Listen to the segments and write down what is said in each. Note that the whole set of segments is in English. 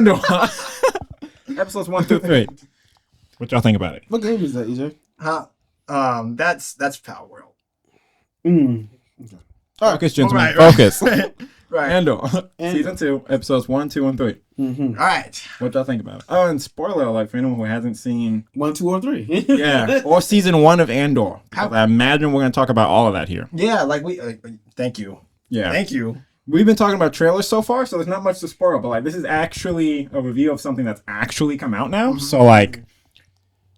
No. Episodes 1 through 3. What y'all think about it? What game is that, EJ? That's Power World. Okay. Focus, gentlemen. Right. Focus. Right. Andor. Season 2, episodes 1, 2, and 3. Mm-hmm. All right. What y'all think about it? Oh, and spoiler alert for anyone who hasn't seen... 1, 2, or 3. Yeah, or season 1 of Andor. I imagine we're going to talk about all of that here. Yeah, like we. Thank you. Yeah. Thank you. We've been talking about trailers so far, so there's not much to spoil, but like this is actually a review of something that's actually come out now. So like,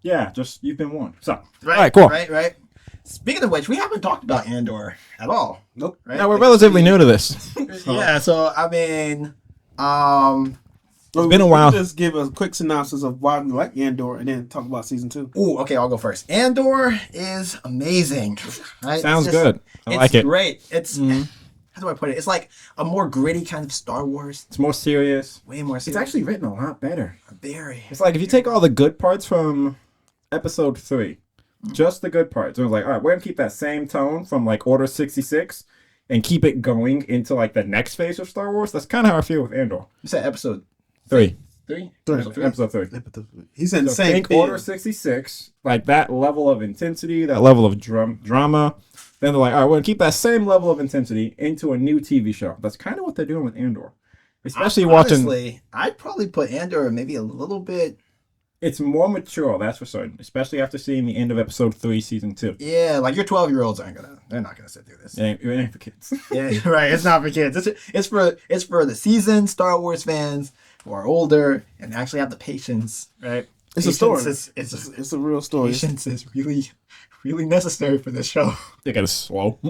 yeah, just you've been warned. So, Right. all right, cool. Right. Speaking of which, we haven't talked about Andor at all. Nope. Right? Now we're relatively new to this. Yeah. So I mean, It's been a while. Just give a quick synopsis of why we like Andor, and then talk about season 2. Ooh, okay, I'll go first. Andor is amazing. Right? Sounds It's just- good. I like it. It's great. It's how do I put it? It's like a more gritty kind of Star Wars. It's more serious. Way more It's serious. actually written a lot better. Very. It's like if you take all the good parts from episode 3, just the good parts, it was like, all right, we're gonna keep that same tone from like Order 66 and keep it going into like the next phase of Star Wars. That's kind of how I feel with Andor. You said episode 3. 3? Episode 3. He said the So same think thing. Order 66, like that level of intensity, that level of drama. Then they're like, all right, we're going to keep that same level of intensity into a new TV show. That's kind of what they're doing with Andor. Especially watching... Honestly, I'd probably put Andor maybe a little bit. It's more mature, that's for certain. Especially after seeing the end of episode 3, season 2. Yeah, like your 12-year-olds they're not gonna sit through this. It ain't for kids. Yeah, right. It's not for kids. It's for the seasoned Star Wars fans who are older and actually have the patience. Right. It's a story. It's a real story. patience is really necessary for this show. They got slow.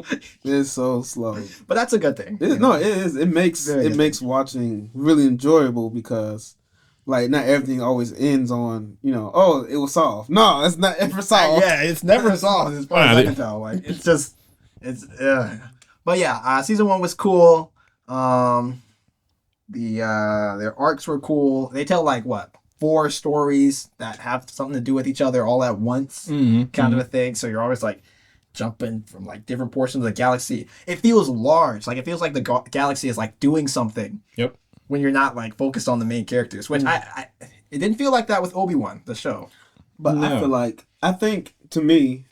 It's so slow. But that's a good thing. It is. It makes watching really enjoyable because, like, not everything always ends on, oh, it was solved. No, it's not ever solved. Yeah, it's never solved as far as I can tell. Like But yeah, season 1 was cool. Their arcs were cool. They tell like what? 4 stories that have something to do with each other all at once, kind of a thing. So you're always like jumping from like different portions of the galaxy. It feels large. Like it feels like the galaxy is like doing something. Yep. When you're not like focused on the main characters, which it didn't feel like that with Obi-Wan, the show. But no. I think to me,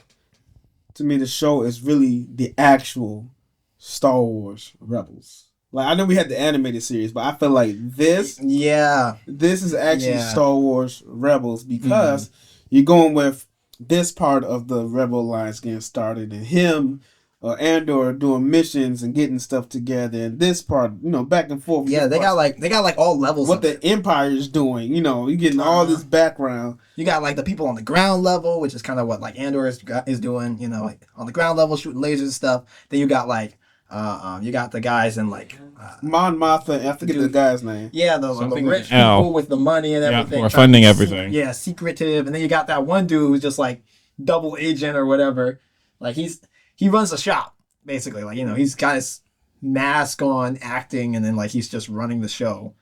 the show is really the actual Star Wars Rebels. Like, I know we had the animated series, but I feel like this is actually Star Wars Rebels because you're going with this part of the Rebel Alliance getting started and him or Andor doing missions and getting stuff together, and this part, back and forth. Yeah, they got like all levels. What the Empire is doing, you're getting all this background. You got like the people on the ground level, which is kind of what like Andor is doing. Like on the ground level, shooting lasers and stuff. Then you got like. You got the guys in like Mon Mothma, I forget the guy's name. Yeah, the rich people L. with the money and everything. Yeah, who are funding everything. Yeah, secretive. And then you got that one dude who's just like double agent or whatever. Like he runs a shop basically. Like he's got his mask on, acting, and then like he's just running the show.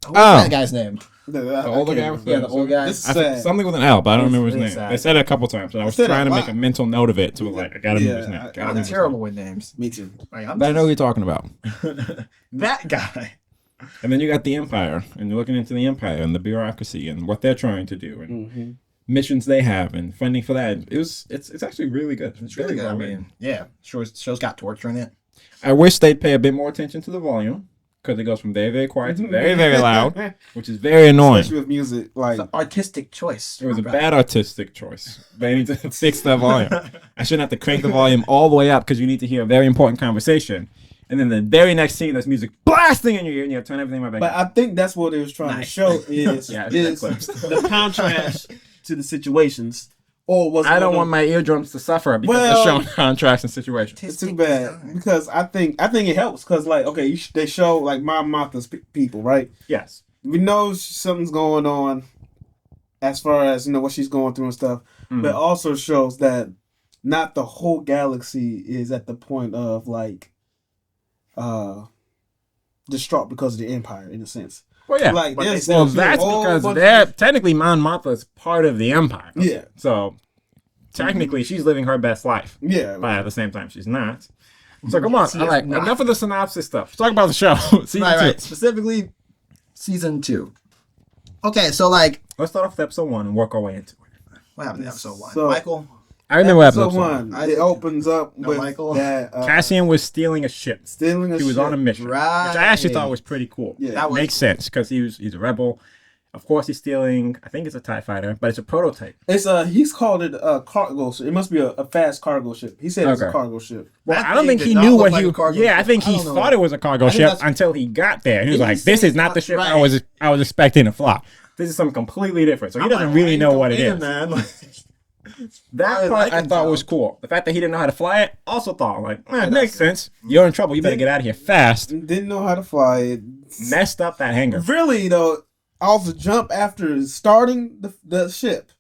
What's that guy's name? The older guy? Yeah, the old guy. Something with an L, but I don't remember his name. sad. They said it a couple times, and I was trying to make a mental note of it. So like, I gotta remember his name. I'm terrible with names. Me too. Like, but I know who you're talking about. That guy. And then you got the Empire, and you're looking into the Empire and the bureaucracy and what they're trying to do and missions they have and funding for that. It's actually really good. It's really good. I mean, yeah, show's got torture in it. I wish they'd pay a bit more attention to the volume. Because it goes from very, very quiet to very, very loud, which is very annoying. Especially with music. Like, it's an artistic choice. It was a bad artistic choice. They need to fix the volume. I shouldn't have to crank the volume all the way up because you need to hear a very important conversation. And then the very next scene, there's music blasting in your ear and you have to turn everything right back. But I think that's what it was trying to show is the contrast to the situations. Or was I don't want my eardrums to suffer because they're showing contrast and situations. It's too bad because I think it helps because like they show like Mon Mothma's people, right? Yes, we know something's going on as far as what she's going through and stuff, but it also shows that not the whole galaxy is at the point of like distraught because of the Empire in a sense. Well, yeah. Like, that's because they're technically Mon Mothma's part of the Empire. Yeah. So technically, she's living her best life. Yeah. But at the same time, she's not. So come on, enough of the synopsis stuff. Let's talk about the show. Right. Specifically, season 2. Okay, so like, Let's start off with episode 1 and work our way into it. what happened in episode 1? So- Michael? I remember Episode episode 1. 1. It opens up No, with Michael. that Cassian was stealing a ship. stealing a He was ship. on a mission, Right. which I actually thought was pretty cool. Yeah. That was Makes sense because he's a rebel. Of course, he's stealing. I think it's a TIE fighter, but it's a prototype. It's he's called it a cargo ship. It must be a fast cargo ship. He said it's a Okay. cargo ship. Well, That I don't thing think did he not knew look what like he. a cargo Yeah, I ship. think I he don't know. thought it was a cargo I think ship that's- until he got there. He was He like, said "This is it's not the not ship right. I was expecting to fly. This is something completely different." So he doesn't really know what it is. Man. That I part I can thought tell. was cool. The fact that he didn't know how to fly it, also thought like, man, it makes sense. You're in trouble. You better get out of here fast. Didn't know how to fly it. Messed up that hangar. Really though, off the jump after starting the ship,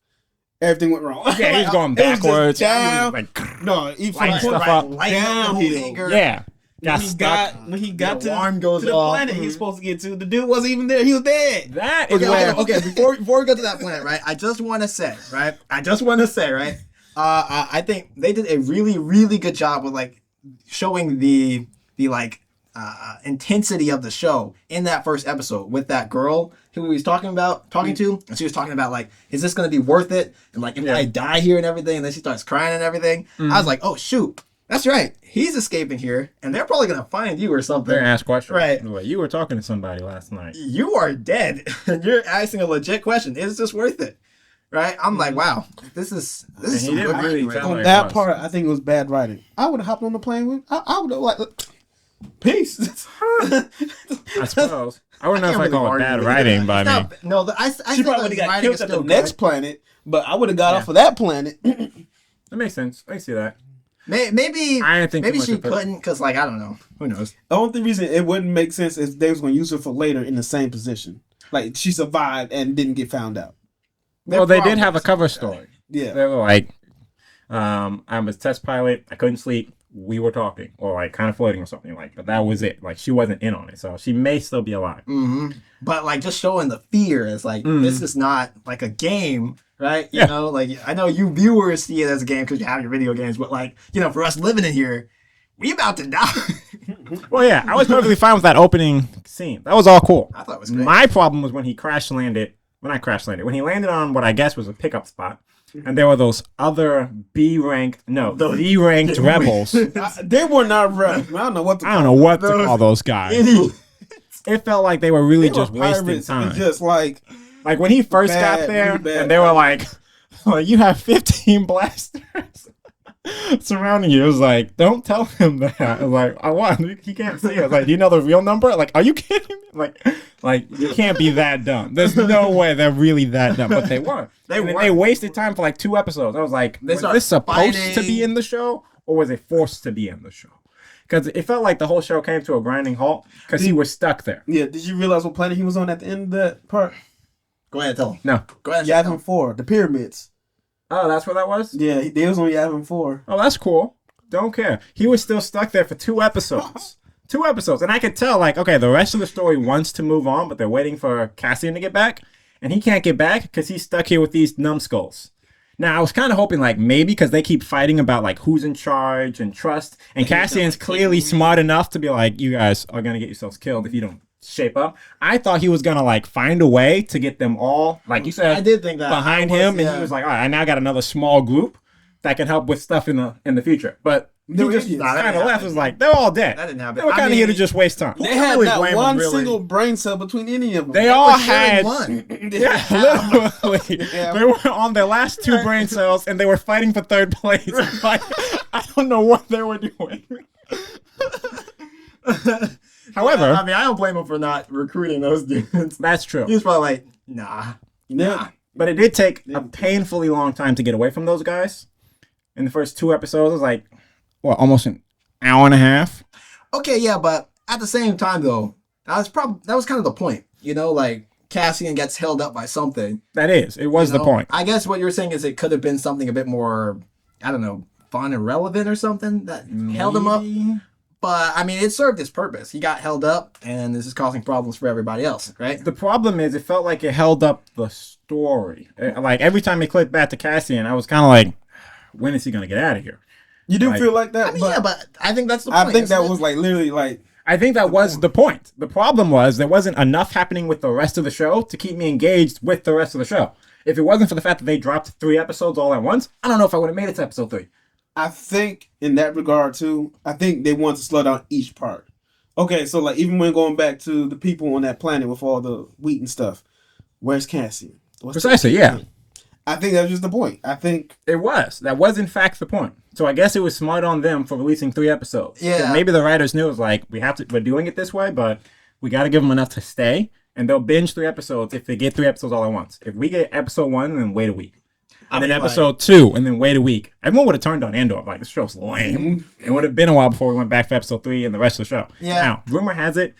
everything went wrong. Yeah, he was going It was just backwards. down. Like, No, he Light from stuff right, up. Lighting up the whole downhill. hangar. yeah. Got When he stuck. got The to alarm goes the off. planet he's supposed to get to, the dude wasn't even there. He was dead. That is Okay, where. okay. Before we go to that planet, right? I just want to say, right? I think they did a really, really good job with like showing the like intensity of the show in that first episode with that girl who he was talking to, and she was talking about like, is this gonna be worth it? And like, if I die here and everything, and then she starts crying and everything. I was like, oh shoot, that's right. He's escaping here, and they're probably gonna find you or something. They're gonna ask questions. Right. Like, you were talking to somebody last night. You are dead, and you're asking a legit question. Is this worth it? Right? I'm like, wow, this is And he some didn't good really writing right tell now. On it that was. part, I think it was bad writing. I would have hopped on the plane with. I would have like, peace. I suppose. I wouldn't know if I can't call really it bad argue writing with by it. me. No, I She think probably would the have got writing killed is at the still next good. planet, but I would have got off of that planet. That makes sense. I can see that. Maybe I didn't think too maybe much she of it. couldn't because like I don't know. Who knows? The only reason it wouldn't make sense is they was going to use her for later in the same position. Like she survived and didn't get found out. Well, they did probably have a cover something like story. Yeah. They were like, I was a test pilot. I couldn't sleep. We were talking or like kind of flirting or something like. But that was it. Like she wasn't in on it, so she may still be alive. Mm-hmm. But like just showing the fear is like this is not like a game, right? You Yeah. know, like I know you viewers see it as a game because you have your video games, but like you know, for us living in here, we about to die. Well, yeah, I was perfectly fine with that opening scene. That was all cool. I thought it was great. My problem was when he crash landed. When he landed on what I guess was a pickup spot, and there were those other D-ranked rebels. They were not right. I don't know what to I don't know what to call those guys. Idiot. It felt like they were really They just were wasting pirates, time. just like Like when he first Bad, got there, really bad and they were like, "You have 15 blasters surrounding you." It was like, "Don't tell him that." I was like, "I want. He can't see it." Like, do you know the real number? Like, are you kidding me? Like you can't be that dumb. There's no way they're really that dumb, but they were. They wasted time for like 2 episodes. I was like, was start this supposed to fighting. be in the show, or was it forced to be in the show? Because it felt like the whole show came to a grinding halt because he was stuck there. yeah. Did you realize what planet he was on at the end of that part? Go ahead, tell him. No. Go ahead. Tell him. Yavin 4, the pyramids. Oh, that's what that was? Yeah, they was on Yavin 4. Oh, that's cool. Don't care. He was still stuck there for 2 episodes. 2 episodes. And I could tell, like, okay, the rest of the story wants to move on, but they're waiting for Cassian to get back. And he can't get back because he's stuck here with these numbskulls. Now, I was kind of hoping, like, maybe because they keep fighting about, like, who's in charge and trust. And Cassian's clearly smart enough to be like, you guys are going to get yourselves killed if you don't shape up. I thought he was going to, like, find a way to get them all, like you said, I did think that behind him. And he was like, all right, I now got another small group that can help with stuff in the future. But he They were just idiots. kind of left. Was like, they're all dead. That didn't happen. They were I kind of mean, here to just waste time. They had really not blame one them, really. single brain cell between any of them. They all was sharing had one. yeah, literally. Yeah. They were on their last 2 brain cells, and they were fighting for 3rd place. Like, I don't know what they were doing. However, I mean, I don't blame him for not recruiting those dudes. that's true. He was probably like, nah. Yeah. But it did take a painfully long time to get away from those guys. In the first 2 episodes, it was like, what, almost an hour and a half? Okay, yeah, but at the same time, though, that was kind of the point. You know, like Cassian gets held up by something. That is. It was you the know? point. I guess what you're saying is it could have been something a bit more, I don't know, fun and relevant or something that held him up. But I mean, it served its purpose. He got held up, and this is causing problems for everybody else, right? The problem is, it felt like it held up the story. Like, every time it clicked back to Cassian, I was kind of like, when is he going to get out of here? You do Like- feel like that? I mean, but yeah, but I think that's the point. I think that isn't it? was like literally like I think that was the point. The problem was there wasn't enough happening with the rest of the show to keep me engaged with the rest of the show. If it wasn't for the fact that they dropped 3 episodes all at once, I don't know if I would have made it to episode 3. I think in that regard too, I think they want to slow down each part. Okay, so like even when going back to the people on that planet with all the wheat and stuff, where's Cassian? Precisely, yeah. I think that was just the point. I think It was. That was in fact the point. So I guess it was smart on them for releasing 3 episodes. Yeah. 'Cause maybe the writers knew it was like, we're doing it this way, but we got to give them enough to stay. And they'll binge 3 episodes if they get 3 episodes all at once. If we get episode 1, then wait a week. And then episode 2, and then wait a week. Everyone would have turned on Andor. Like, this show's lame. It would have been a while before we went back for episode 3 and the rest of the show. Yeah. Now, rumor has it,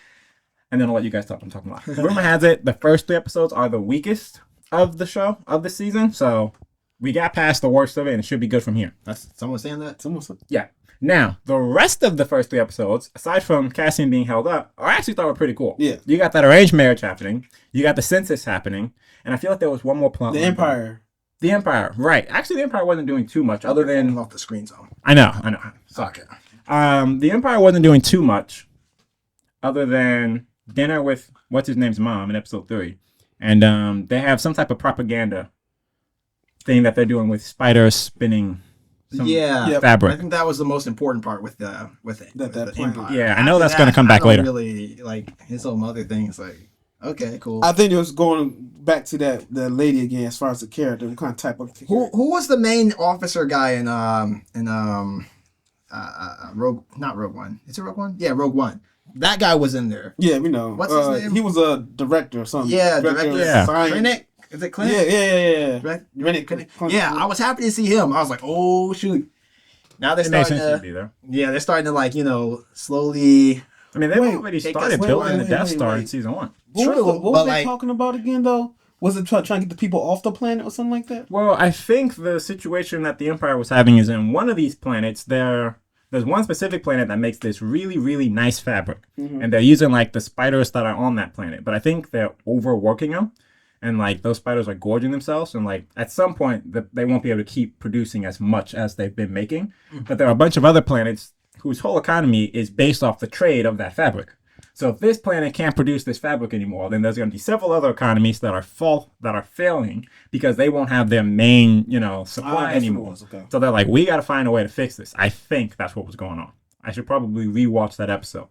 and then I'll let you guys talk. I'm talking a lot. Rumor has it, the first 3 episodes are the weakest of the show, of the season. So we got past the worst of it, and it should be good from here. That's someone saying that. Yeah. Now, the rest of the first 3 episodes, aside from Cassian being held up, I actually thought were pretty cool. Yeah. You got that arranged marriage happening. You got the census happening. And I feel like there was one more plot. the Empire. The Empire, right. Actually, the Empire wasn't doing too much other than... off the screen zone. I know. Okay. The Empire wasn't doing too much other than dinner with what's-his-name's mom in episode 3. And they have some type of propaganda thing that they're doing with spiders spinning some Yeah. fabric. I think that was the most important part with the That plan. Empire. Yeah, I know After that's going to come back I don't later. Really like his whole mother thing. Is like, okay, cool. I think it was going back to the lady again as far as the character, what kind of type of Who was the main officer guy in Rogue? Not Rogue One. Is it Rogue One? Yeah, Rogue One. That guy was in there. Yeah, we know. What's his name? He was a director or something. Yeah, director. of Yeah. science. Krennic? Is it Krennic? Yeah. Krennic. Yeah, I was happy to see him. I was like, oh shoot. Now they're It makes starting sense to to. be there. Yeah, they're starting to like slowly. I mean, they've Wait, already take started us- building the wait, Death wait, Star wait. in season 1. True, What but was they like- talking about again though? Was it trying to get the people off the planet or something like that? Well, I think the situation that the Empire was having is in one of these planets, there's one specific planet that makes this really, really nice fabric. And they're using, like, the spiders that are on that planet. But I think they're overworking them. And, like, those spiders are gorging themselves. And, like, at some point, they won't be able to keep producing as much as they've been making. But there are a bunch of other planets whose whole economy is based off the trade of that fabric. So if this planet can't produce this fabric anymore, then there's going to be several other economies that are failing because they won't have their main, supply anymore. Okay. So they're like, we got to find a way to fix this. I think that's what was going on. I should probably rewatch that episode.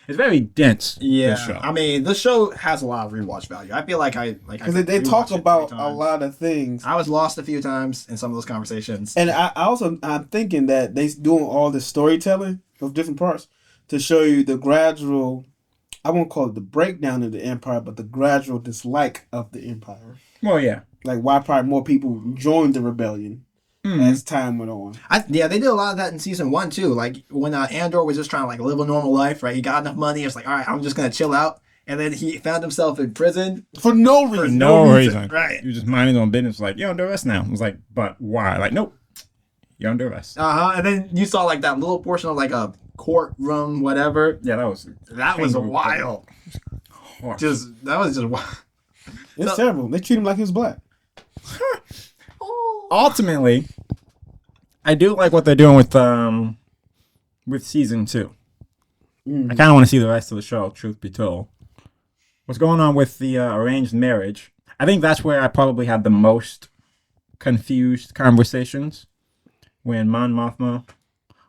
It's very dense. Yeah, This show. I mean, the show has a lot of rewatch value. I feel like Because they talk about a lot of things. I was lost a few times in some of those conversations. And I'm thinking that they doing all this storytelling of different parts to show you the gradual, I won't call it the breakdown of the Empire, but the gradual dislike of the Empire. Well, yeah. Like why probably more people joined the rebellion as time went on. They did a lot of that in season 1 too. Like when Andor was just trying to like live a normal life, right? He got enough money. It's like, all right, I'm just gonna chill out. And then he found himself in prison. For no reason. For no reason. Right. You just mind his own business. Like, you're under arrest now. I was like, but why? Like, nope. You're under arrest. And then you saw like that little portion of like a courtroom, whatever. Yeah, that was wild. harsh. That was just wild. It's terrible. They treat him like he was black. Ultimately, I do like what they're doing with season 2. I kind of want to see the rest of the show, truth be told. What's going on with the arranged marriage? I think that's where I probably had the most confused conversations when Mon Mothma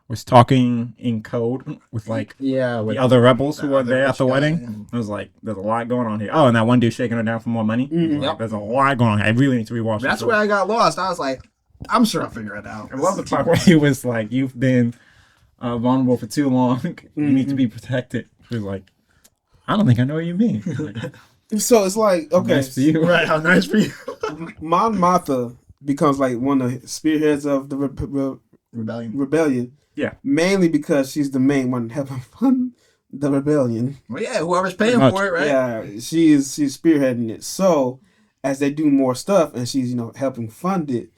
was talking in code with like The other rebels who were there at the rich guy, wedding. I was like, there's a lot going on here. Oh, and that one dude shaking her down for more money. Like, Yep. there's a lot going on here. I really need to rewatch That's this. where I got lost. I was like, I'm sure I'll figure it out. I love the part where he was like, you've been vulnerable for too long. You need to be protected. She was like, I don't think I know what you mean. Like, So it's like, okay, nice for you. Right, how nice for you. Mon Mothma becomes like one of the spearheads of the rebellion. Yeah. Mainly because she's the main one helping fund the rebellion. Well, yeah, whoever's paying Pretty for it, right? Yeah, she's spearheading it. So as they do more stuff and she's helping fund it,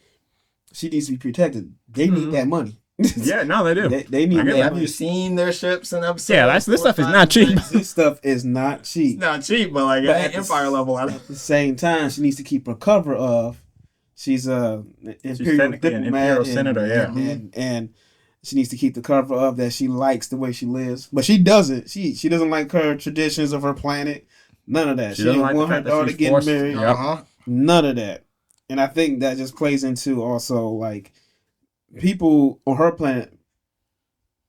she needs to be protected. They need that money. Yeah, no, they do. They need I get that Have money. you seen their ships and episodes? Yeah, this stuff is not cheap. This stuff is not cheap. It's not cheap, but like But at at the Empire level, At the same time, she needs to keep her cover of. She's a imperial technically an diplomat imperial senator, yeah. and She needs to keep the cover up that she likes the way she lives, but she doesn't. She doesn't like her traditions of her planet. None of that. She doesn't didn't like want the her fact that daughter she's getting forced- married. Yep. None of that. And I think that just plays into also like people on her planet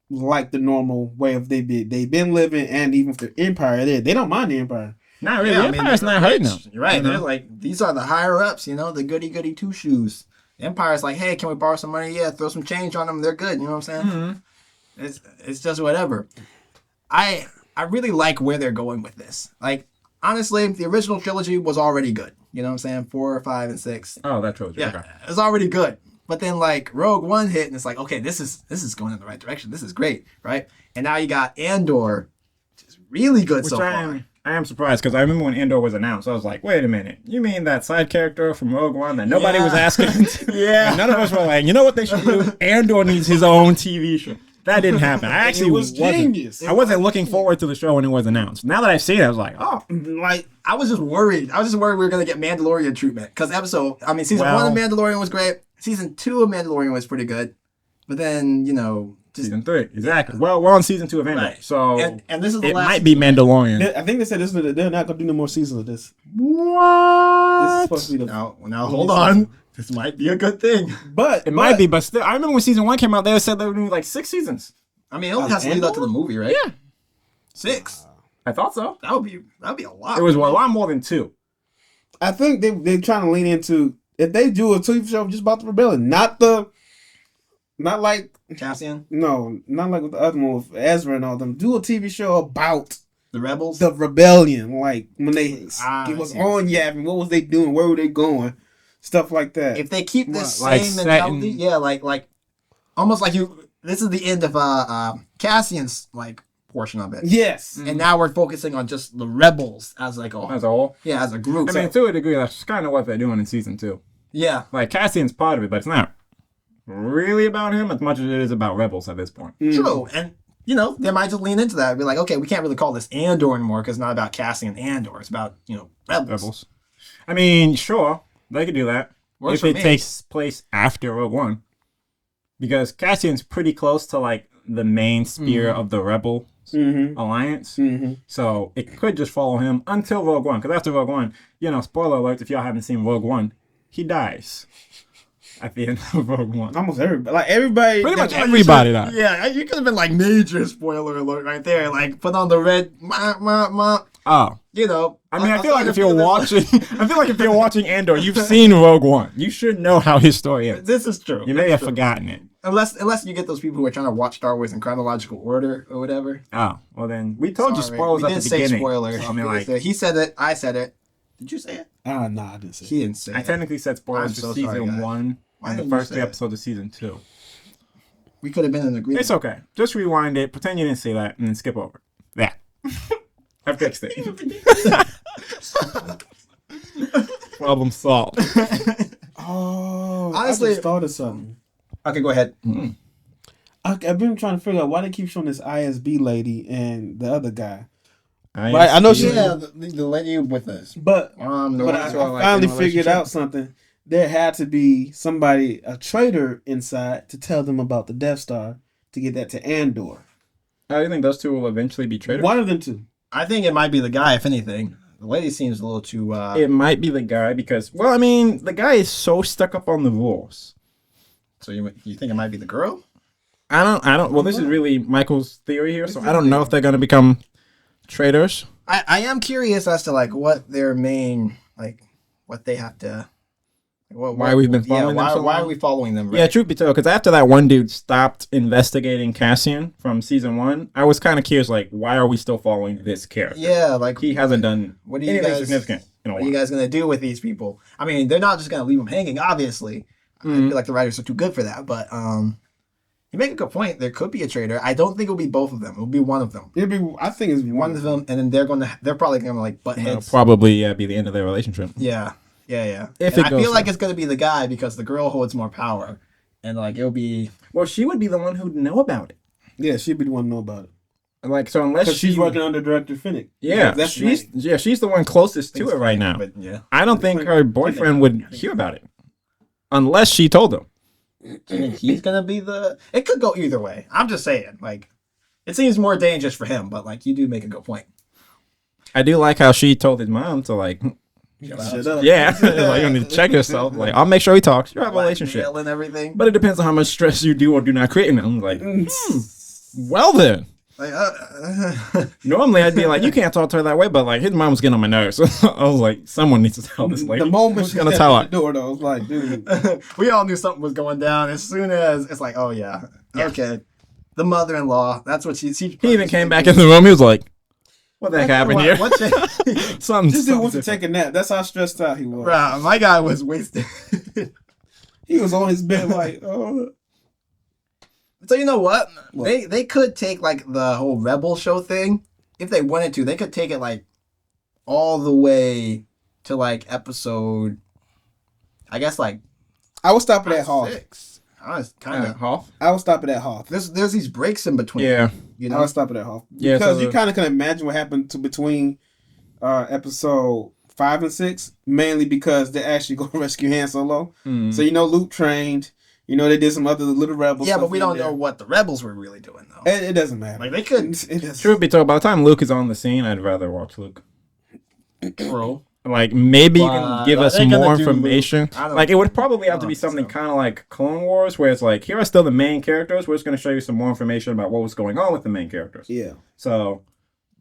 like the normal way of they've been living, and even for the Empire, they don't mind the Empire. Not really. Yeah, The Empire's they're not hurting them. rich. You're right. You know? They're like, these are the higher ups, the goody two shoes. The Empire's like, hey, can we borrow some money? Yeah, throw some change on them. They're good. You know what I'm saying? Mm-hmm. It's just whatever. I really like where they're going with this. Like, honestly, the original trilogy was already good. You know what I'm saying? 4, 5, and 6. Oh, that trilogy. Yeah, Okay. it's already good. But then like Rogue One hit, and it's like, okay, this is going in the right direction. This is great, right? And now you got Andor, which is really good so far. I am surprised because I remember when Andor was announced, I was like, wait a minute, you mean that side character from Rogue One that nobody was asking? Yeah. And none of us were like, you know what they should do? Andor needs his own TV show. That didn't happen. I actually genius. I wasn't looking forward to the show when it was announced. Now that I've seen it, I was like, oh. Like, I was just worried. we were going to get Mandalorian treatment. Because season 1 of Mandalorian was great. Season 2 of Mandalorian was pretty good. But then, Season 3, exactly. Well, we're on season 2 of Andor, right. so and this is the it last. might be Mandalorian. I think they said they're not gonna do no more seasons of this. What? This is supposed to be the Now hold on. This might be a good thing. but It might be, but still, I remember when season 1 came out, they said they were doing like 6 seasons. I mean, it only has to lead up to the movie, right? Yeah, 6. I thought so. That'd be a lot. It was a lot more than 2. I think they're trying to lean into if they do a TV show just about the rebellion, not like Cassian, not like with the other one with Ezra and all them. Do a TV show about the rebels. the rebellion, like when they it was see. on Yavin, what was they doing? Where were they going? Stuff like that. If they keep this Like same set mentality, in- yeah, like almost like this is the end of Cassian's like portion of it. Yes. And now we're focusing on just the rebels as like As a whole. as a group. I mean, to a degree, that's kind of what they're doing in season 2. yeah. Like, Cassian's part of it, but it's not really about him as much as it is about rebels at this point. True. And they might just lean into that and be like, okay, we can't really call this Andor anymore because it's not about Cassian and Andor. It's about, rebels. I mean, sure, they could do that. Works if for it me. takes place after Rogue One. Because Cassian's pretty close to, like, the main spear of the Rebel Alliance. Mm-hmm. So it could just follow him until Rogue One. Because after Rogue One, spoiler alert, if y'all haven't seen Rogue One, he dies at the end of Rogue One. Almost everybody. Like everybody. Pretty much everybody died. Yeah, you could have been like major spoiler alert right there. Like put on the red, Oh. I mean, I feel like if you're watching Andor, you've seen Rogue One. You should know how his story is. This is true. You may have forgotten it. Unless you get those people who are trying to watch Star Wars in chronological order or whatever. Oh, well then, we told you Sorry. spoilers We at did the say beginning. spoilers. So, I mean, like, He said it. I said it. Did you say it? Nah, I didn't say. He didn't say I it. technically said spoilers I'm for so season sorry, guys. 1 Why and the didn't you first say 3 it? episodes of season 2. We could have been in agreement. It's okay. Just rewind it, pretend you didn't see that, and then skip over it. Yeah. I fixed it. Problem solved. Oh, Honestly- I just thought of something. Okay, go ahead. I've been trying to figure out why they keep showing this ISB lady and the other guy. Right, I know she- Yeah, the lady with us. But The I ones who are, like, finally in a figured relationship. out something. There had to be somebody, a traitor inside, to tell them about the Death Star to get that to Andor. I think those two will eventually be traitors. One of them two. I think it might be the guy, if anything. The lady seems a little too. It might be the guy because, well, I mean, the guy is so stuck up on the rules. So you think it might be the girl? I don't. Well, this is really Michael's theory here, so I don't know if they're gonna become traitors. I am curious as to like what their main what they have to. Why we've been following them so Why long? are we following them? Right? Yeah, truth be told, because after that one dude stopped investigating Cassian from season 1, I was kind of curious, like, why are we still following this character? Yeah, like He hasn't done What do you anything guys- significant in a what while. are you guys gonna do with these people? I mean, they're not just gonna leave them hanging. Obviously, I feel like the writers are too good for that. But you make a good point. There could be a traitor. I don't think it'll be both of them. It'll be one of them. I think it's One of them, and then they're probably gonna like butt It'll heads. probably be the end of their relationship. Yeah. If And it I goes feel like so. it's gonna be the guy because the girl holds more power, and like it'll be. Well, she would be the one who'd know about it. Yeah, she'd be the one to know about it. Like, so unless Because she's working under Director Finnick. Yeah, That's she's the one closest to it right now. But yeah, I don't think her boyfriend would hear about it unless she told him. do you think he's gonna be the? It could go either way. I'm just saying, like, it seems more dangerous for him, but like, you do make a good point. I do like how she told his mom to like, Shut up. yeah, like you need to check yourself. Like, I'll make sure he talks. You have a relationship, Blackmail and everything. but it depends on how much stress you do or do not create in them. Like, well then. Like, Normally I'd be like, you can't talk to her that way, but like his mom was getting on my nerves. I was like, someone needs to tell this lady. The moment Who's she gonna stepped tell in her? the door, though, I was like, dude. we all knew something was going down as soon as it's like, oh yeah. Okay, the mother-in-law. That's what she. He even came back in the room. He was like, "What the heck happened here?" Something. This dude went to take a nap. That's how stressed out he was. Bro, my guy was wasted. He was on his bed like, oh. So you know what? They could take like the whole Rebel show thing if they wanted to. They could take it like all the way to like episode. I guess like I would stop at Hoth. 6. I was kind of Hoth. I would stop at Hoth. There's these breaks in between. Yeah. You I know. would stop at Hoth. Yeah, Because so you kind of can imagine what happened to between episode 5 and 6, mainly because they actually go rescue Han Solo. Mm. So you know Luke trained. You know they did some other little rebels. Yeah, but we don't know what the rebels were really doing though. It doesn't matter. Like they could. It doesn't. Truth be told, by the time Luke is on the scene, I'd rather watch Luke. Bro. Like maybe you can give us they're gonna more do information. Luke. I don't- Like it would probably have I to be don't think something so. kind of like Clone Wars, where it's like here are still the main characters. We're just going to show you some more information about what was going on with the main characters. Yeah. So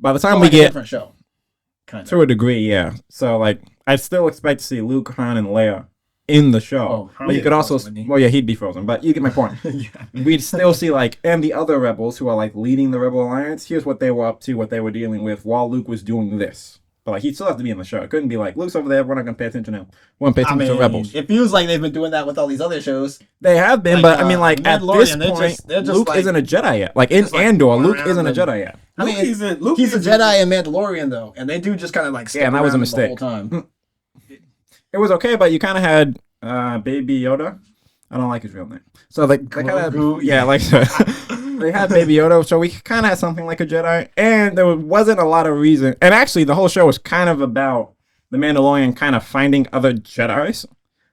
by the time So, we like a get different show. Kind of. to a degree, yeah. So like I'd still expect to see Luke, Han, and Leia in the show. Oh, Han but you would could be also, frozen, wouldn't he? well, yeah, he'd be frozen. But you get my point. Yeah. We'd still see like, and the other rebels who are like leading the Rebel Alliance. Here's what they were up to, what they were dealing with while Luke was doing this. But like he'd still have to be in the show. It couldn't be like Luke's over there. We're not gonna pay attention now. We're gonna pay attention to rebels. It feels like they've been doing that with all these other shows. They have been, Like, but I mean, like at Mandalorian, this point, they're just Luke like- isn't a Jedi yet. Like in just, like, Andor, going Luke around isn't a and- Jedi yet. I mean, he's a Jedi and Mandalorian though, and they do just kind of like skip Yeah, and that was a around mistake. the whole time. It was okay, but you kind of had Baby Yoda. I don't like his real name. So they kind of Grogu, yeah, like they had Baby Yoda, so we kind of had something like a Jedi, and there wasn't a lot of reason. And actually, the whole show was kind of about the Mandalorian kind of finding other Jedis.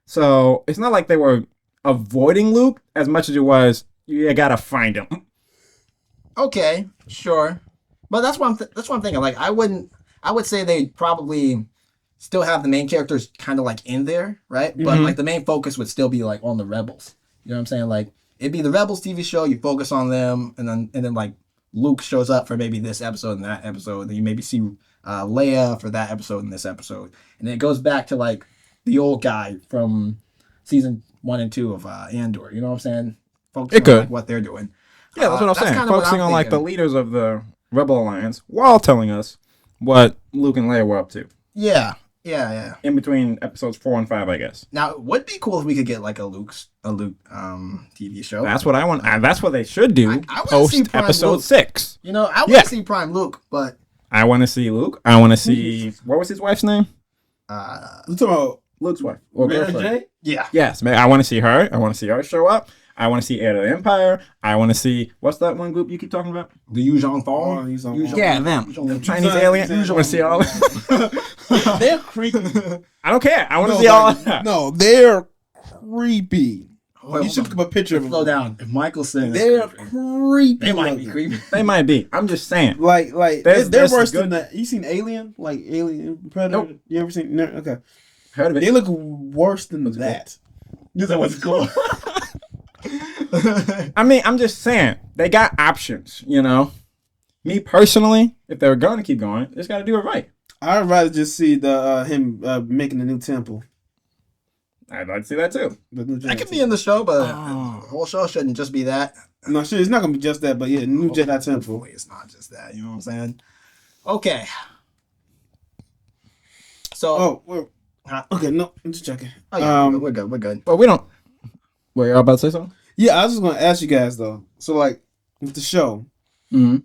So it's not like they were avoiding Luke as much as it was you gotta find him. Okay, sure, but that's what I'm thinking. Like, I would say they probably still have the main characters kind of like in there, right? But Mhm. like the main focus would still be like on the Rebels. You know what I'm saying? Like it'd be the Rebels TV show. You focus on them, and then like Luke shows up for maybe this episode and that episode. Then you maybe see Leia for that episode and this episode, and then it goes back to like the old guy from season 1 and 2 of Andor. You know what I'm saying? Focus It on could. like, what they're doing. Yeah, that's what I'm saying. kinda what Focusing I'm on like the thinking. leaders of the Rebel Alliance while telling us what Luke and Leia were up to Yeah. in between episodes 4 and 5, I guess. Now, it would be cool if we could get like a Luke TV show. That's what I want. That's what they should do I wanna see post Prime episode Luke. 6. You know, I want to Yeah. see Prime Luke, but I want to see Luke. I want to see what was his wife's name? You talking about Luke's wife or Mary girlfriend? J? yeah, Yes, man. I want to see her. I want to see her show up. I want to see Heir to the Empire. I want to see what's that one group you keep talking about? the Yuzhong Oh, Thong. he's on. Yeah, them. Yuzhong- Chinese Yuzhong- alien. Yuzhong- I want to see all. They're creepy. I don't care. I want to No, see all. like, no, they're creepy. Wait, You should look up a picture of slow them. down. If Michael's saying They're this, creepy. they might be looking. creepy. They might be. I'm just saying. Like There's- they're there's worse good- than that. You seen Alien? Like Alien Predator? Nope. You ever seen? No, okay. Heard of it. They look worse than What's it that. You said what's cool? I mean, I'm just saying they got options. You know, me personally, if they were going to keep going, they just got to do it right. I'd rather just see the him making a new temple. I'd like to see that too. The new That Jedi could be in the show, but the Oh. whole show shouldn't just be that. No, shit, it's not gonna be just that, but yeah, new Jedi temple. Hopefully it's not just that. You know what I'm saying? Okay. So, Oh, well, Huh? okay, no, I'm just checking. yeah, we're good. We're good. But we don't. Were you about to say something? Yeah, I was just gonna ask you guys though. So like with the show, Mm-hmm.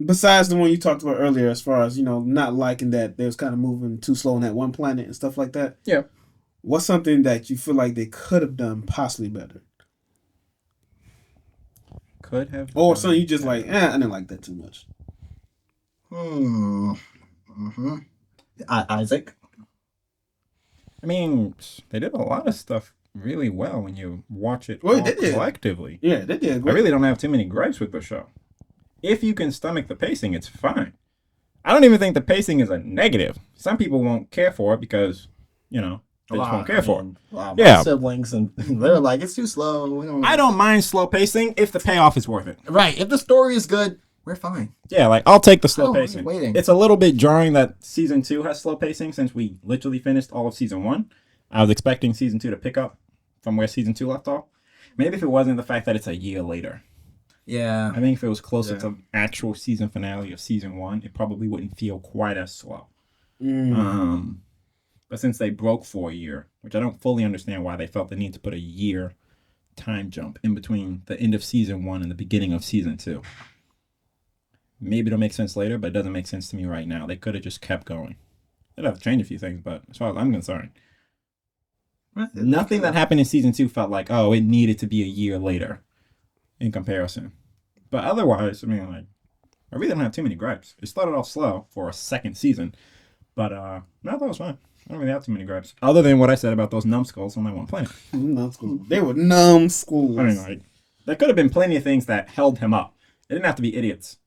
besides the one you talked about earlier, as far as not liking that they was kind of moving too slow on that one planet and stuff like that. Yeah. What's something that you feel like they could have done possibly better, Could have. or something you just like? I didn't like that too much. Isaac. I mean, they did a lot of stuff really well when you watch it Well, all they did. collectively. Yeah, they did. I Great. really don't have too many gripes with the show. If you can stomach the pacing, it's fine. I don't even think the pacing is a negative. Some people won't care for it because, they just won't care for it. My Yeah. siblings, and they're like, it's too slow. We don't I don't mind slow pacing if the payoff is worth it. Right. If the story is good, we're fine. Yeah, like I'll take the I slow don't mind pacing. waiting. It's a little bit jarring that season 2 has slow pacing since we literally finished all of season 1. I was expecting season 2 to pick up from where season 2 left off. Maybe if it wasn't the fact that it's a year later. Yeah. I think if it was closer to actual season finale of season 1, it probably wouldn't feel quite as slow. But since they broke for a year, which I don't fully understand why they felt the need to put a year time jump in between the end of season 1 and the beginning of season 2. Maybe it'll make sense later, but it doesn't make sense to me right now. They could have just kept going. They'd have to change a few things, but as far as I'm concerned, nothing that happened in season 2 felt like, oh, it needed to be a year later in comparison. But otherwise, I mean, like, I really don't have too many gripes. It started off slow for a second season, but no, I thought it was fine. I don't really have too many gripes. Other than what I said about those numbskulls on that one planet. Numbskulls. They were numbskulls. I mean, like, there could have been plenty of things that held him up. It didn't have to be idiots.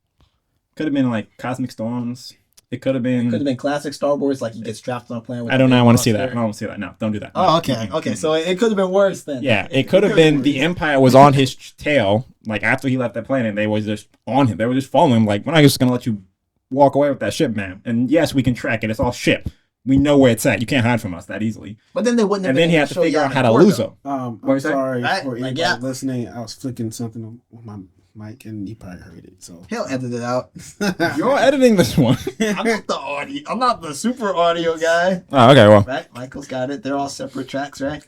Could have been, like, cosmic storms. It could have been classic Star Wars, like he gets trapped on a planet with I don't know. I want to see that. I don't want to see that. No, don't do that. Oh, okay. Okay, so it could have been worse then. Yeah, it could have been the Empire was on his tail. Like, after he left that planet, they was just on him. They were just following him. Like, we're not just going to let you walk away with that ship, man. And yes, we can track it. It's all ship. We know where it's at. You can't hide from us that easily. But then they wouldn't have And been then he able had to show figure you out how to record, lose though. him. I'm you say? sorry Right? for Like, anybody yeah. listening. I was flicking something on my mic, and you probably heard it. So He'll edit it out. You're editing this one. I'm not the audio. I'm not the super audio guy. Oh, okay, well. Right? Michael's got it. They're all separate tracks, right?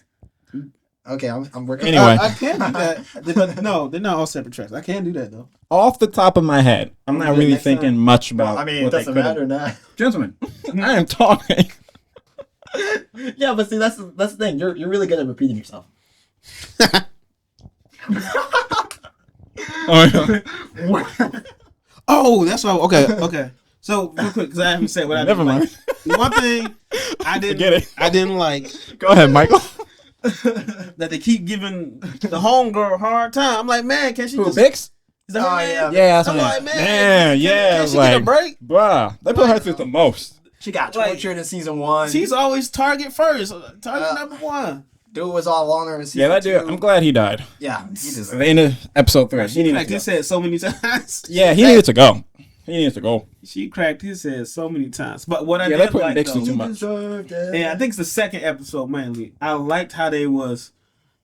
Okay, I'm working. Anyway. I can do that. But no, they're not all separate tracks. I can do that though. Off the top of my head, I'm not really next thinking time. much about I mean, it what they doesn't could have. matter now. Gentlemen, I am talking. Yeah, but see, that's the thing. You're really good at repeating yourself. Oh, yeah. Oh, that's why. Okay. So real quick, because I haven't said what I Never didn't mind. like. One thing I Forget didn't, it. I didn't like Go ahead, Michael. that they keep giving the homegirl a hard time. I'm like, man, can she Who, just? Bix? Is that her name? Yeah, that's I'm what like, man, Can Can she like, get a break? bruh, they put her through the most. She got Like, tortured in season 1. She's always target first. Target number one. Dude was all on her in season Yeah, that dude. 2. I'm glad he died. Yeah, he At deserves the end of episode 3, he She needed cracked to his go. head so many times. Yeah, he needed to go. He needed to go. She cracked his head so many times. But what I Yeah, they did put like Dixie though, too much. deserved it. and I think it's the second episode mainly. I liked how they was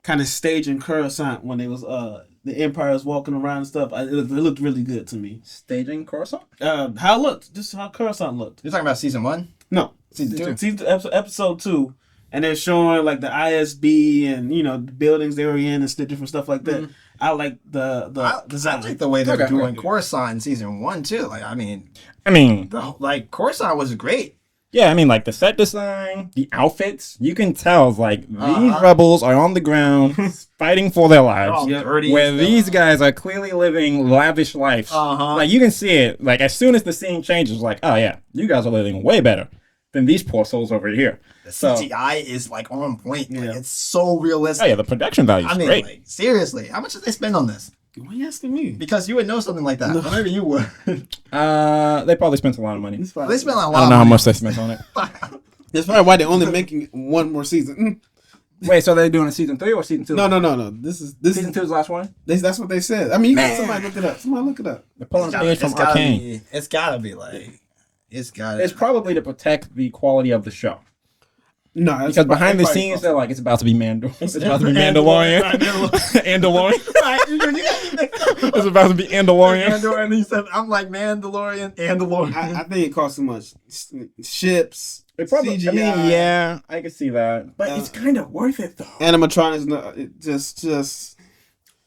kind of staging Coruscant when they was the Empire was walking around and stuff. It looked really good to me. Staging Coruscant? How it looked, just how Coruscant looked. You're talking about season 1? No, Season 2. episode 2, and they're showing like the ISB and the buildings they were in and different stuff like that. Mhm. I like the I design. like the way they were Okay, doing okay. Coruscant in season 1 too. Like, I mean, Coruscant was great. Yeah, I mean, like the set design, the outfits, you can tell, like, these Uh-huh. rebels are on the ground fighting for their They're lives. all dirty. Where and stuff. these guys are clearly living lavish lives. Uh-huh. Like, you can see it. Like, as soon as the scene changes, like, oh, yeah, you guys are living way better than these poor souls over here. The So, CGI is like on point. Like, Yeah. it's so oh, realistic. yeah, the production value is I mean, great. like, seriously, how much did they spend on this? Why are you asking me? Because you would know something like that. No. Or maybe you would. They probably spent a lot of money. It's They fine. spent a lot. I don't of know how money. much they spent on it. That's probably why they're only making one more season. Wait, so they're doing a season 3 or season 2? No. This Season is 2 is the last one? that's what they said. I mean, you Man. somebody look it up. Somebody look it up. They're pulling It's a page from gotta Arcane. be. It's gotta be like. It's gotta. It's probably to protect the quality of the show. No, that's Because behind the probably scenes, false. they're like, it's about to be It's about to be Mandalorian. Andalorian. It's about to be Andalorian. Andor, and he said, "I'm like Mandalorian, Andalorian." I think it costs too much. Ships, It probably, CGI. I mean, yeah, I can see that. But it's kind of worth it, though. animatronics. No, it just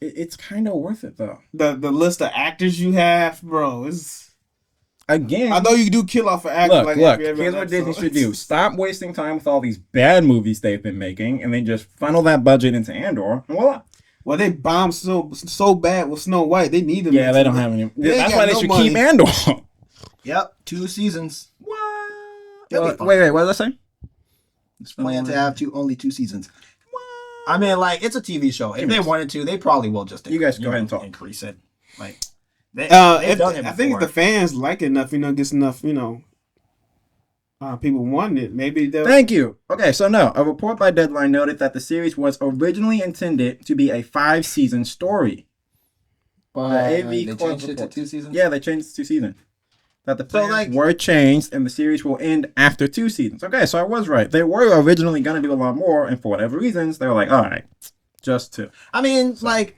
It's kind of worth it, though. the list of actors you have, bro. Is Again, I know you do kill off an actor. look, like look. every Here's what Disney episode. should do: stop wasting time with all these bad movies they've been making, and then just funnel that budget into Andor. And voila. Well, they bombed so bad with Snow White. They need them. Yeah, they don't have any. They ain't That's got why they no should money. keep Andor. Yep, 2 seasons. What? That'd be fun. Wait, what did I say? Plan to have only 2 seasons. I mean, like, it's a TV show. If they wanted to, they probably will just. You guys go ahead and talk. Increase it. Like, I think if the fans like it enough, gets enough, people want it. Maybe they'll. Thank you. Okay, so no, a report by Deadline noted that the series was originally intended to be a 5-season story. But AV they Club changed it to reports. 2 seasons? Yeah, they changed it to 2 seasons. That the plans were changed and the series will end after 2 seasons. Okay, so I was right. They were originally going to do a lot more, and for whatever reasons, they were like, all right, just 2. I mean, like,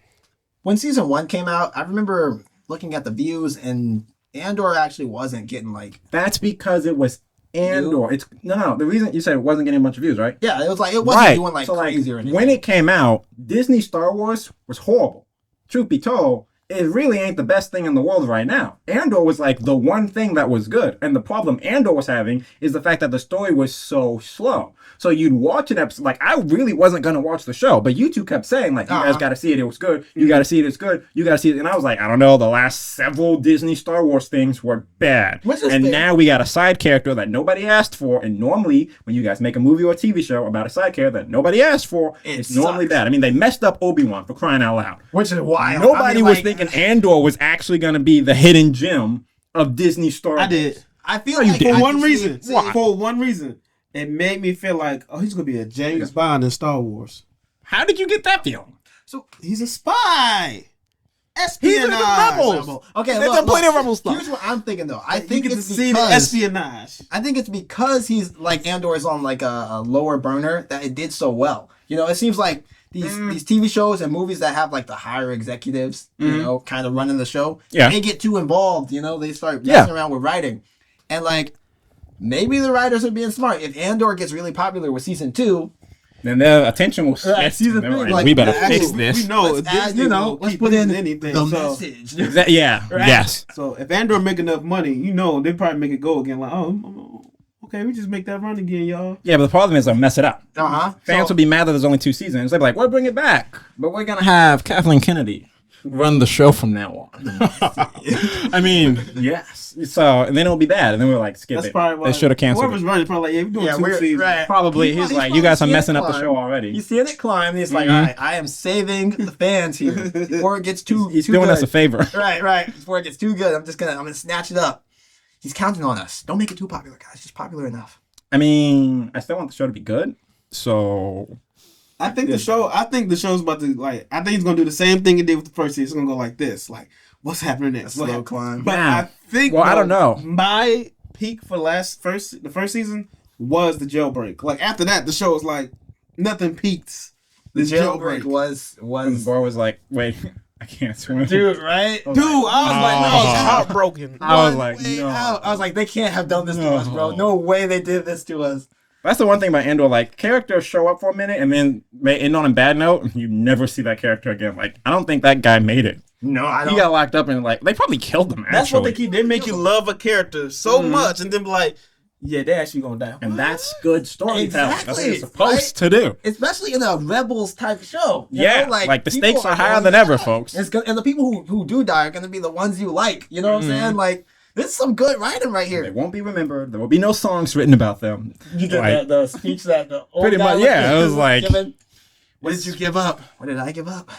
when season 1 came out, I remember looking at the views, and Andor actually wasn't getting, like... That's because it was Andor. It's no. The reason you said it wasn't getting a bunch of views, right? Yeah, it was like, it wasn't doing, like, so, crazy or anything. When it came out, Disney Star Wars was horrible. Truth be told, it really ain't the best thing in the world right now. Andor was like the one thing that was good. And the problem Andor was having is the fact that the story was so slow. So you'd watch an episode, like I really wasn't going to watch the show, but you two kept saying like, you guys got to see it, it was good. You got to see it, it's good. You got to see it. And I was like, I don't know, the last several Disney Star Wars things were bad. And now we got a side character that nobody asked for. And normally when you guys make a movie or a TV show about a side character that nobody asked for, it's normally bad. I mean, they messed up Obi-Wan for crying out loud. Which is wild. Nobody was thinking Andor was actually going to be the hidden gem of Disney Star Wars. I did. I feel like for one reason. For one reason. It made me feel like, oh, he's going to be a James Bond in Star Wars. How did you get that feeling? So he's a spy. Espionage. He's in the Rebels. Okay, they've done plenty of Rebel stuff. Here's what I'm thinking though. I think it's see the espionage. I think it's because he's like Andor is on like a lower burner that it did so well. You know, it seems like these TV shows and movies that have like the higher executives, you know, kind of running the show. Yeah. They get too involved. You know, they start messing around with writing, and like maybe the writers are being smart. If Andor gets really popular with season 2. Then their attention will shift. Season 3, like, we better fix this. We know, let's put in anything. The message. Right? Yes. So if Andor make enough money, they probably make it go again. Like, okay, we just make that run again, y'all. Yeah, but the problem is they'll mess it up. Fans will be mad that there's only 2 seasons. They'll be like, we'll bring it back. But we're going to have Kathleen Kennedy run the show from now on. I mean, yes. So, and then it'll be bad. And then we're like, skip it. They should have canceled whoever's running probably like, we're doing 2 seasons. Right. Probably. He's like, you guys are messing up the show already. He's seeing it climb. And he's like, all right, I am saving the fans here before it gets too He's too doing good. us a favor. Right. Before it gets too good, I'm gonna snatch it up. He's counting on us. Don't make it too popular, guys. Just popular enough. I mean, I still want the show to be good. So I think the show's about to I think he's gonna do the same thing it did with the first season. It's gonna go like this. Like, what's happening next? Slow climb. But I think I don't know. My peak for the first season was the jailbreak. Like after that, the show was like nothing peaked. The jailbreak was the boy was like, wait, I can't swim. Dude, right? I was heartbroken. I was like, no. I was like, they can't have done this to us, bro. No way they did this to us. That's the one thing about Andor. Like, characters show up for a minute and then end on a bad note, and you never see that character again. Like, I don't think that guy made it. No, I don't. He got locked up and they probably killed him. Actually. That's what they keep. They make you love a character so much, and then be like, yeah, they're actually gonna die. And that's good storytelling. Exactly. That's what you're supposed to do. Especially in a Rebels type show. You know? Like the stakes are higher than ever, folks. And the people who do die are gonna be the ones you like. You know what I'm saying? Like, this is some good writing right here. They won't be remembered. There will be no songs written about them. You did the speech that the old pretty guy much, yeah. It was like, what did you give up? What did I give up?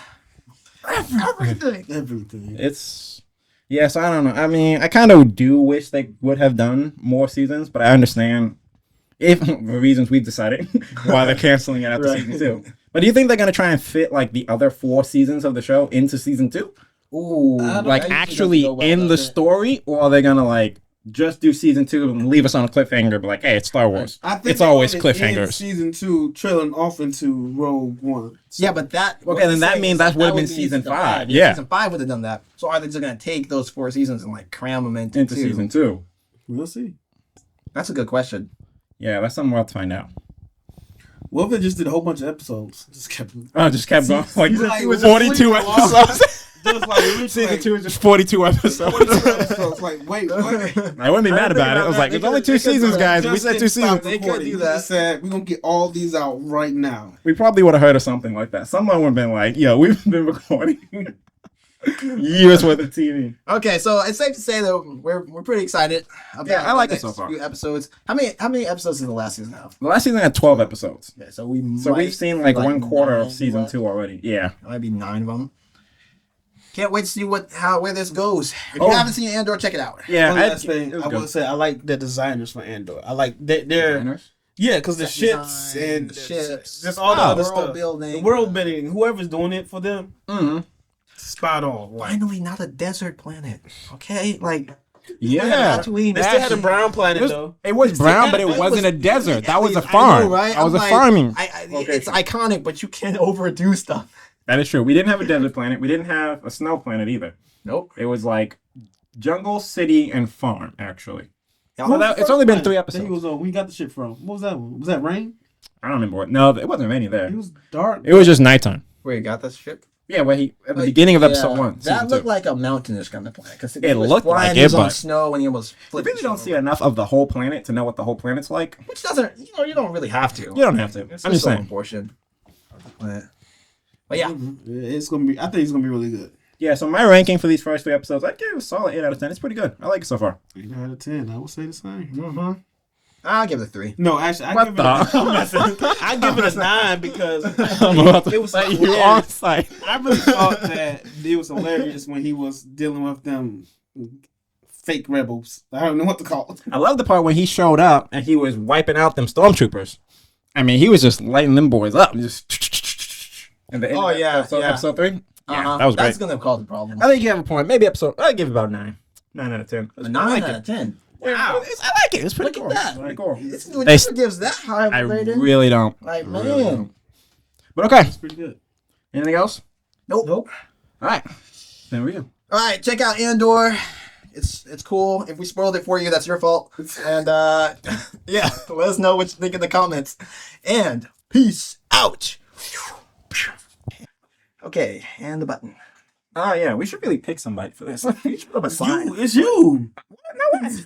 Everything. Yes, I don't know. I mean, I kind of do wish they would have done more seasons, but I understand if the reasons we've decided why they're canceling it after season 2. But do you think they're gonna try and fit like the other 4 seasons of the show into season 2? Ooh, like actually in the story, or are they gonna just do season 2 and leave us on a cliffhanger? But like, hey, it's Star Wars. I think it's always cliffhangers. Season 2 trailing off into Rogue One. Yeah, but that then that means that would have been season 5. Yeah, season 5 would have done that. So are they just gonna take those 4 seasons and cram them into season 2? We'll see. That's a good question. Yeah, that's something we'll have to find out. What if they just did a whole bunch of episodes? Just kept going. Like 42 episodes. Season 2 is just 42 episodes. Like, wait, what? I wouldn't be mad about it. I was like, it's only 2 seasons, guys. We said 2 seasons. They could do that. Said, we're going to get all these out right now. We probably would have heard of something like that. Someone would have been like, yo, we've been recording. Years worth of TV. Okay, so it's safe to say that we're pretty excited about Yeah, I like the it so next far. few episodes. How many episodes does the last season have? The last season had 12 episodes. Yeah, so We've seen like 1/4 of 9 season left. 2 already. Yeah. Might be 9 of them. Can't wait to see where this goes. If Oh. you haven't seen Andor, check it out. Yeah. One last it thing, was I good. will say, I like the designers for Andor. I like they're Designers? yeah, because the Set ships design, and the ships, just all the other world stuff. building. The world building, whoever's doing it for them, Mm-hmm. spot on. Like, Finally, not a desert planet. Okay, like Yeah. Tatooine. they still had a brown planet It was, though. it was brown, but it wasn't a desert. That was a I farm. know, right? That was I'm a like, farming. It's iconic, but you can't overdo stuff. That is true. We didn't have a desert planet. We didn't have a snow planet either. Nope. It was like jungle, city, and farm, actually. Yeah, Well, it's only been 3 That episodes. he was on. Where you got the shit from? What was that one? Was that rain? I don't remember what. No, it wasn't many there. It was dark. It was just nighttime. Where you got this ship? Yeah, where he at the beginning of episode 1. That season looked 2. like a mountainous kind of planet. Because It was looked flying, like he it, was on but- snow and he was You flipping. really don't shit see over. enough of the whole planet to know what the whole planet's like. Which doesn't, you don't really have to. You don't have to. It's I'm just a saying. portion of the planet. But yeah, It's gonna be. I think it's gonna be really good. Yeah, so my ranking for these first 3 episodes, I'd give it a solid 8 out of 10. It's pretty good. I like it so far. 8 out of 10. I would say the same. Mm-hmm. I'll give it a 3. No, actually, I What give the? I give it a 9 because I'm about to it was let you hilarious. on site. I really thought that it was hilarious when he was dealing with them fake rebels. I don't know what to call it. I love the part when he showed up and he was wiping out them stormtroopers. I mean, he was just lighting them boys up. Just and the end Oh, of yeah, episode, yeah. episode 3. Yeah, Uh-huh. that was great. That's gonna cause a problem. I think you have a point. Maybe episode. I'd give it about 9. 9 out of 10. A I 9 like out it. of 10. Yeah, Wow. I like it. It's pretty Look cool. at It's that. pretty cool. It's, They never gives that high of I a rating. really don't. Like, Really man. don't. But okay. It's pretty good. Anything else? Nope. All right. There we go. All right, check out Andor. It's cool. If we spoiled it for you, that's your fault. And yeah, let us know what you think in the comments. And peace out. Okay, and the button. Oh, yeah. We should really pick somebody for this. We should put up a sign. It's you. No,